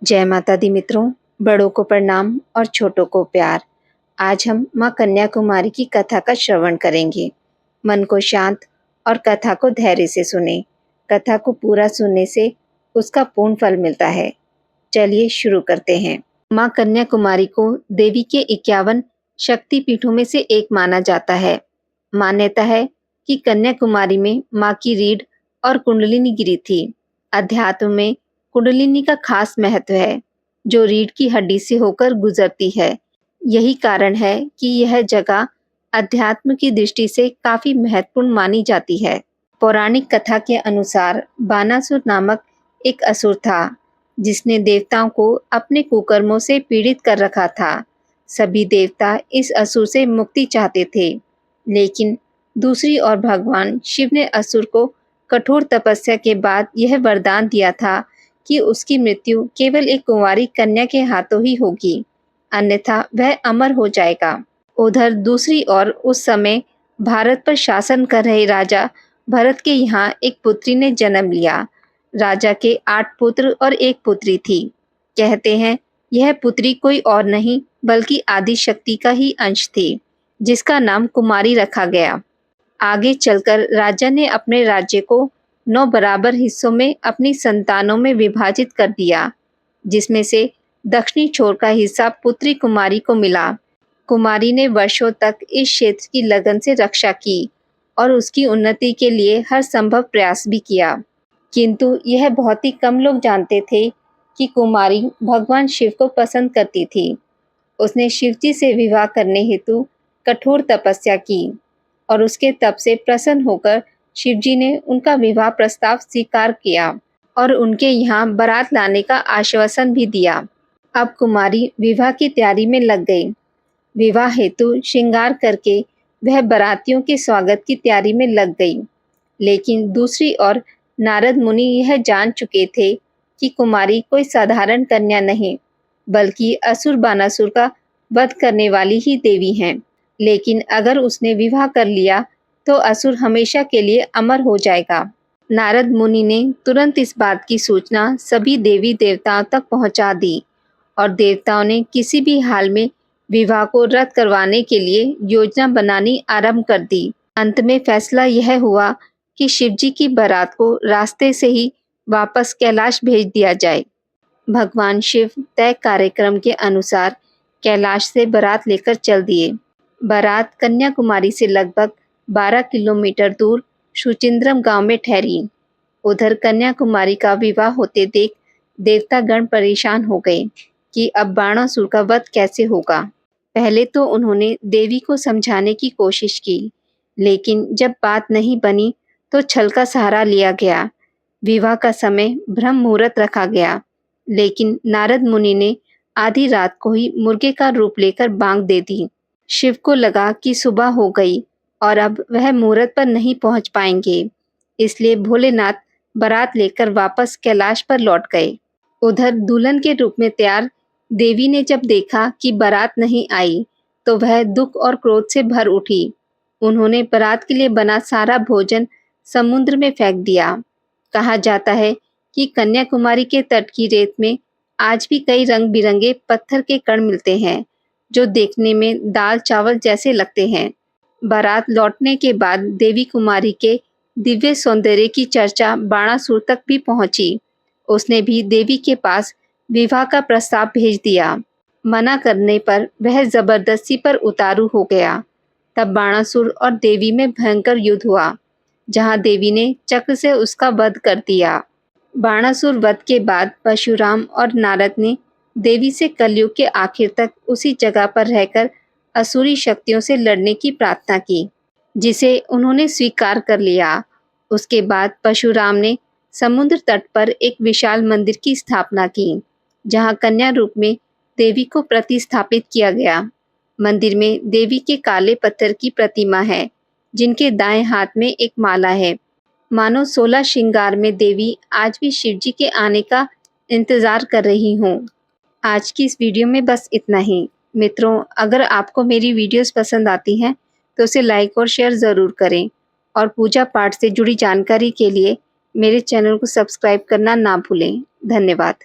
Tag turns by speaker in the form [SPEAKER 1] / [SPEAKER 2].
[SPEAKER 1] जय माता दी मित्रों, बड़ों को प्रणाम और छोटों को प्यार। आज हम माँ कन्याकुमारी की कथा का श्रवण करेंगे। मन को शांत और कथा को धैर्य से सुने। कथा को पूरा सुनने से उसका पूर्ण फल मिलता है। चलिए शुरू करते हैं। माँ कन्याकुमारी को देवी के 51 शक्ति पीठों में से एक माना जाता है। मान्यता है कि कन्याकुमारी में माँ की रीढ़ और कुंडलिनी गिरी थी। अध्यात्म में कुंडलिनी का खास महत्व है, जो रीढ़ की हड्डी से होकर गुजरती है। यही कारण है कि यह जगह अध्यात्म की दृष्टि से काफी महत्वपूर्ण मानी जाती है। पौराणिक कथा के अनुसार बानासुर नामक एक असुर था, जिसने देवताओं को अपने कुकर्मों से पीड़ित कर रखा था। सभी देवता इस असुर से मुक्ति चाहते थे, लेकिन दूसरी ओर भगवान शिव ने असुर को कठोर तपस्या के बाद यह वरदान दिया था कि उसकी मृत्यु केवल एक कुंवारी कन्या के हाथों ही होगी, अन्यथा वह अमर हो जाएगा। उधर दूसरी ओर उस समय भारत पर शासन कर रहे राजा भरत के यहाँ एक पुत्री ने जन्म लिया। राजा के 8 पुत्र और एक पुत्री थी। कहते हैं यह पुत्री कोई और नहीं बल्कि आदि शक्ति का ही अंश थी, जिसका नाम कुमारी रखा गया। आगे चलकर राजा ने अपने राज्य को 9 बराबर हिस्सों में अपनी संतानों में विभाजित कर दिया, जिसमें से दक्षिणी छोर का हिस्सा पुत्री कुमारी को मिला। कुमारी ने वर्षों तक इस क्षेत्र की लगन से रक्षा की और उसकी उन्नति के लिए हर संभव प्रयास भी किया, किंतु यह बहुत ही कम लोग जानते थे कि कुमारी भगवान शिव को पसंद करती थी। उसने शिवजी से विवाह करने हेतु कठोर तपस्या की और उसके तप से प्रसन्न होकर शिवजी ने उनका विवाह प्रस्ताव स्वीकार किया और उनके यहाँ बारात लाने का आश्वासन भी दिया। अब कुमारी विवाह की तैयारी में लग गई। विवाह हेतु श्रृंगार करके वह बारातियों के स्वागत की तैयारी में लग गई। लेकिन दूसरी ओर नारद मुनि यह जान चुके थे कि कुमारी कोई साधारण कन्या नहीं, बल्कि असुर बानासुर का वध करने वाली ही देवी हैं। लेकिन अगर उसने विवाह कर लिया तो असुर हमेशा के लिए अमर हो जाएगा। नारद मुनि ने तुरंत इस बात की सूचना सभी देवी देवताओं तक पहुंचा दी और देवताओं ने किसी भी हाल में विवाह को रद्द करवाने के लिए योजना बनानी आरंभ कर दी। अंत में फैसला यह हुआ कि शिवजी की बारात को रास्ते से ही वापस कैलाश भेज दिया जाए। भगवान शिव तय कार्यक्रम के अनुसार कैलाश से बारात लेकर चल दिए। बारात कन्याकुमारी से लगभग 12 किलोमीटर दूर शुचिंद्रम गांव में ठहरी। उधर कन्याकुमारी का विवाह होते देख देवतागण परेशान हो गए कि अब बाणासुर का वध कैसे होगा। पहले तो उन्होंने देवी को समझाने की कोशिश की, लेकिन जब बात नहीं बनी तो छल का सहारा लिया गया। विवाह का समय ब्रह्म मुहूर्त रखा गया, लेकिन नारद मुनि ने आधी रात को ही मुर्गे का रूप लेकर बांग दे दी। शिव को लगा कि सुबह हो गई और अब वह मुहूर्त पर नहीं पहुंच पाएंगे, इसलिए भोलेनाथ बारात लेकर वापस कैलाश पर लौट गए। उधर दुल्हन के रूप में तैयार देवी ने जब देखा कि बारात नहीं आई तो वह दुख और क्रोध से भर उठी। उन्होंने बारात के लिए बना सारा भोजन समुद्र में फेंक दिया। कहा जाता है कि कन्याकुमारी के तट की रेत में आज भी कई रंग बिरंगे पत्थर के कण मिलते हैं, जो देखने में दाल चावल जैसे लगते हैं। बारात लौटने के बाद देवी कुमारी के दिव्य सौंदर्य की चर्चा बाणासुर तक भी पहुंची। उसने भी देवी के पास विवाह का प्रस्ताव भेज दिया। मना करने पर वह जबरदस्ती पर उतारू हो गया। तब बाणासुर और देवी में भयंकर युद्ध हुआ, जहां देवी ने चक्र से उसका वध कर दिया। बाणासुर वध के बाद परशुराम और नारद ने देवी से कलयुग के आखिर तक उसी जगह पर रहकर असुरी शक्तियों से लड़ने की प्रार्थना की, जिसे उन्होंने स्वीकार कर लिया। उसके बाद परशुराम ने समुद्र तट पर एक विशाल मंदिर की स्थापना की, जहां कन्या रूप में देवी को प्रतिस्थापित किया गया। मंदिर में देवी के काले पत्थर की प्रतिमा है, जिनके दाएं हाथ में एक माला है। मानो 16 श्रृंगार में देवी आज भी शिवजी के आने का इंतजार कर रही हूँ। आज की इस वीडियो में बस इतना ही। मित्रों, अगर आपको मेरी वीडियोस पसंद आती हैं तो उसे लाइक और शेयर ज़रूर करें और पूजा पाठ से जुड़ी जानकारी के लिए मेरे चैनल को सब्सक्राइब करना ना भूलें। धन्यवाद।